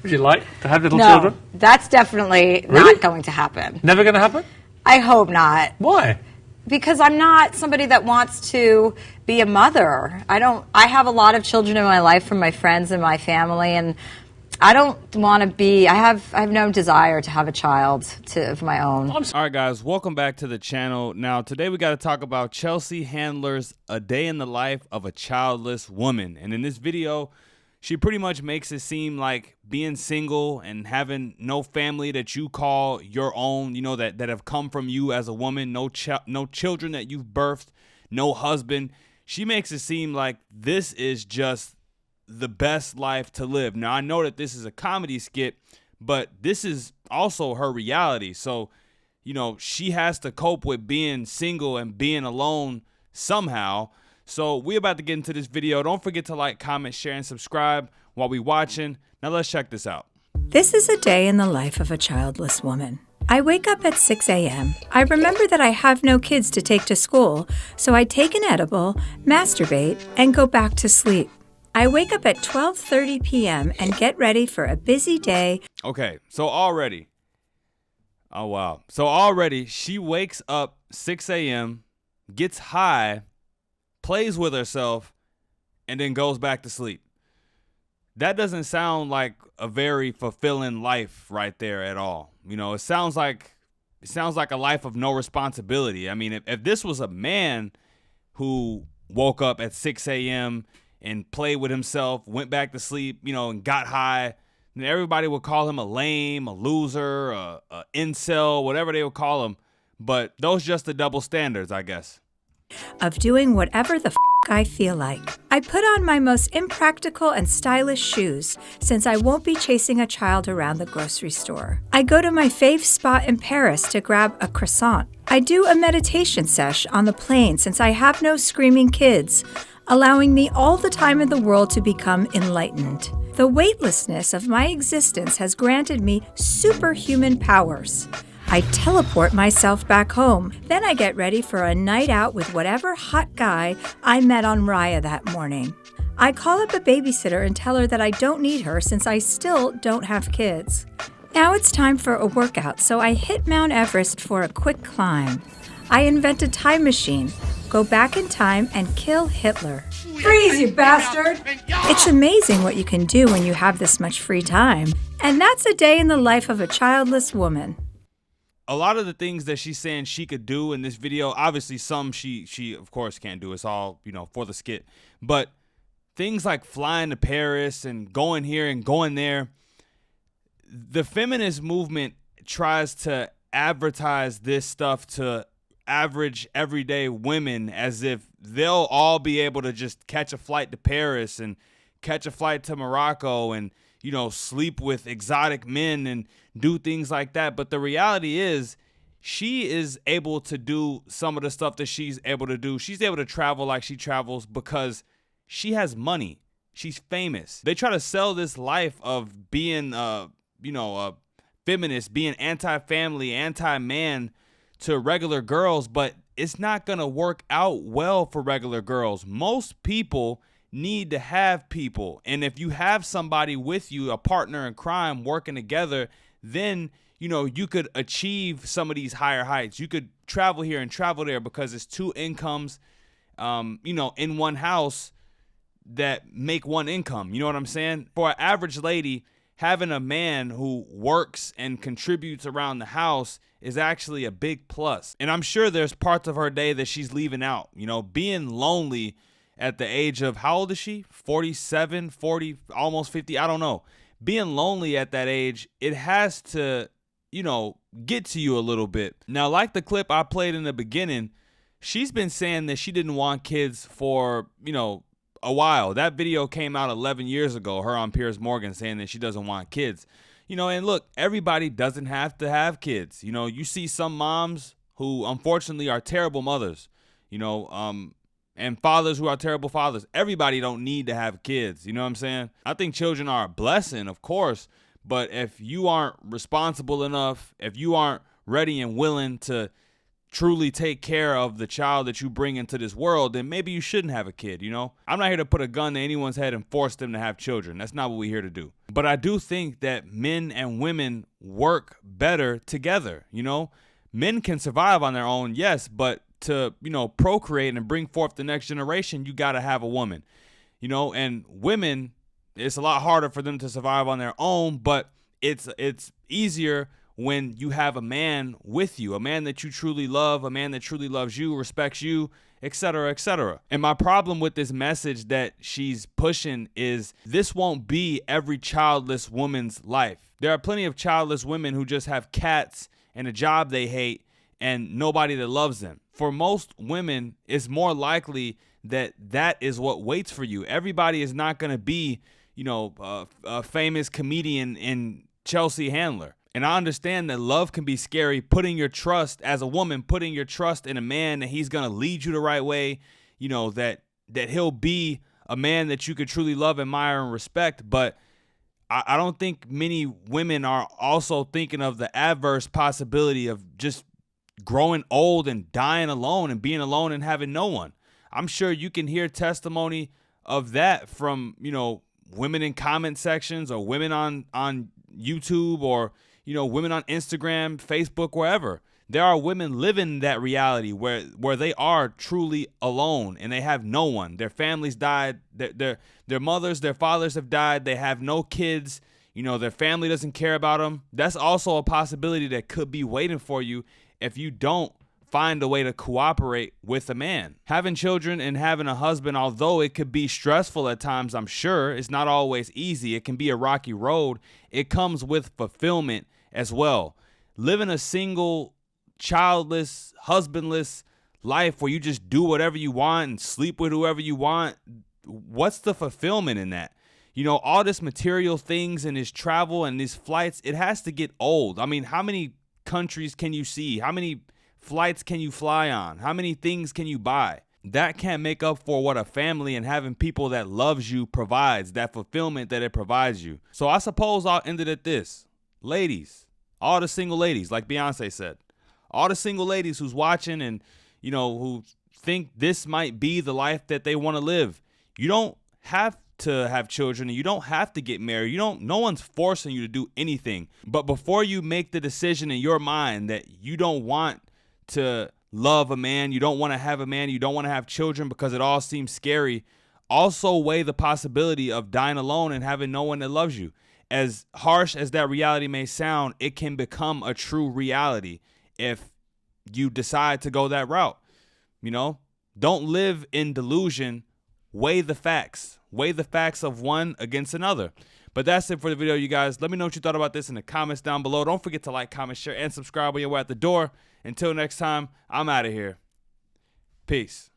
Would you like to have little No, children? that's definitely Really? not going to happen. Never going to happen? I hope not. Why? Because I'm not somebody that wants to be a mother. I have a lot of children in my life from my friends and my family, and I don't want to be, I have no desire to have a child of my own. All right, guys, welcome back to the channel. Now, today we got to talk about Chelsea Handler's A Day in the Life of a Childless Woman. And in this video, she pretty much makes it seem like being single and having no family that you call your own, you know, that have come from you as a woman, no children that you've birthed, no husband. She makes it seem like this is just the best life to live. Now, I know that this is a comedy skit, but this is also her reality. So, you know, she has to cope with being single and being alone somehow. So we're about to get into this video. Don't forget to like, comment, share, and subscribe while we watching. Now let's check this out. This is a day in the life of a childless woman. I wake up at 6 a.m. I remember that I have no kids to take to school, so I take an edible, masturbate, and go back to sleep. I wake up at 12:30 p.m. and get ready for a busy day. Okay, so already, oh wow. So already she wakes up 6 a.m., gets high, plays with herself, and then goes back to sleep. That doesn't sound like a very fulfilling life right there at all. You know, it sounds like a life of no responsibility. I mean, if this was a man who woke up at 6 a.m. and played with himself, went back to sleep, you know, and got high, then everybody would call him a lame, a loser, a incel, whatever they would call him. But those just the double standards, I guess. Of doing whatever the I feel like. I put on my most impractical and stylish shoes since I won't be chasing a child around the grocery store. I go to my fave spot in Paris to grab a croissant. I do a meditation sesh on the plane since I have no screaming kids, allowing me all the time in the world to become enlightened. The weightlessness of my existence has granted me superhuman powers. I teleport myself back home. Then I get ready for a night out with whatever hot guy I met on Raya that morning. I call up a babysitter and tell her that I don't need her since I still don't have kids. Now it's time for a workout, so I hit Mount Everest for a quick climb. I invent a time machine, go back in time, and kill Hitler. Freeze, you bastard! It's amazing what you can do when you have this much free time. And that's a day in the life of a childless woman. A lot of the things that she's saying she could do in this video, obviously some she of course can't do. It's all, you know, for the skit. But things like flying to Paris and going here and going there, the feminist movement tries to advertise this stuff to average everyday women as if they'll all be able to just catch a flight to Paris and catch a flight to Morocco and, you know, sleep with exotic men and do things like that. But the reality is she is able to do some of the stuff that she's able to do. She's able to travel like she travels because she has money. She's famous. They try to sell this life of being, you know, a feminist, being anti-family, anti-man to regular girls, but it's not going to work out well for regular girls. Most people need to have people. And if you have somebody with you, a partner in crime working together, then, you know, you could achieve some of these higher heights. You could travel here and travel there because it's two incomes, you know, in one house that make one income. You know what I'm saying? For an average lady, having a man who works and contributes around the house is actually a big plus. And I'm sure there's parts of her day that she's leaving out. You know, being lonely at the age of, how old is she? 47, 40, almost 50, I don't know. Being lonely at that age, it has to, you know, get to you a little bit. Now, like the clip I played in the beginning, she's been saying that she didn't want kids for, you know, a while. That video came out 11 years ago, her on Piers Morgan saying that she doesn't want kids. You know, and look, everybody doesn't have to have kids. You know, you see some moms who unfortunately are terrible mothers, you know, and fathers who are terrible fathers. Everybody don't need to have kids. You know what I'm saying? I think children are a blessing, of course. But if you aren't responsible enough, if you aren't ready and willing to truly take care of the child that you bring into this world, then maybe you shouldn't have a kid, you know? I'm not here to put a gun to anyone's head and force them to have children. That's not what we're here to do. But I do think that men and women work better together, you know? Men can survive on their own, yes, but to, you know, procreate and bring forth the next generation, you got to have a woman, you know? And women, it's a lot harder for them to survive on their own, but it's easier when you have a man with you, a man that you truly love, a man that truly loves you, respects you, etc., etc. And my problem with this message that she's pushing is this won't be every childless woman's life. There are plenty of childless women who just have cats and a job they hate and nobody that loves them. For most women, it's more likely that that is what waits for you. Everybody is not going to be, you know, a famous comedian in Chelsea Handler. And I understand that love can be scary, putting your trust as a woman, putting your trust in a man that he's going to lead you the right way, you know, that he'll be a man that you could truly love, admire, and respect. But I don't think many women are also thinking of the adverse possibility of just growing old and dying alone and being alone and having no one. I'm sure you can hear testimony of that from, you know, women in comment sections or women on YouTube or, you know, women on Instagram, Facebook, wherever. There are women living that reality where they are truly alone and they have no one. Their families died. Their mothers, their fathers have died. They have no kids. You know, their family doesn't care about them. That's also a possibility that could be waiting for you if you don't find a way to cooperate with a man. Having children and having a husband, although it could be stressful at times, I'm sure, it's not always easy. It can be a rocky road. It comes with fulfillment as well. Living a single, childless, husbandless life where you just do whatever you want and sleep with whoever you want, what's the fulfillment in that? You know, all this material things and this travel and these flights, it has to get old. I mean, how many countries can you see? How many flights can you fly on? How many things can you buy? That can't make up for what a family and having people that loves you provides, that fulfillment that it provides you. So I suppose I'll end it at this. Ladies, all the single ladies, like Beyonce said, all the single ladies who's watching and, you know, who think this might be the life that they want to live. You don't have to have children and you don't have to get married. No one's forcing you to do anything. But before you make the decision in your mind that you don't want to love a man, you don't want to have a man, you don't want to have children because it all seems scary, also weigh the possibility of dying alone and having no one that loves you. As harsh as that reality may sound, it can become a true reality if you decide to go that route. You know, don't live in delusion. Weigh the facts. Weigh the facts of one against another. But that's it for the video, you guys. Let me know what you thought about this in the comments down below. Don't forget to like, comment, share, and subscribe when you're at the door. Until next time, I'm out of here. Peace.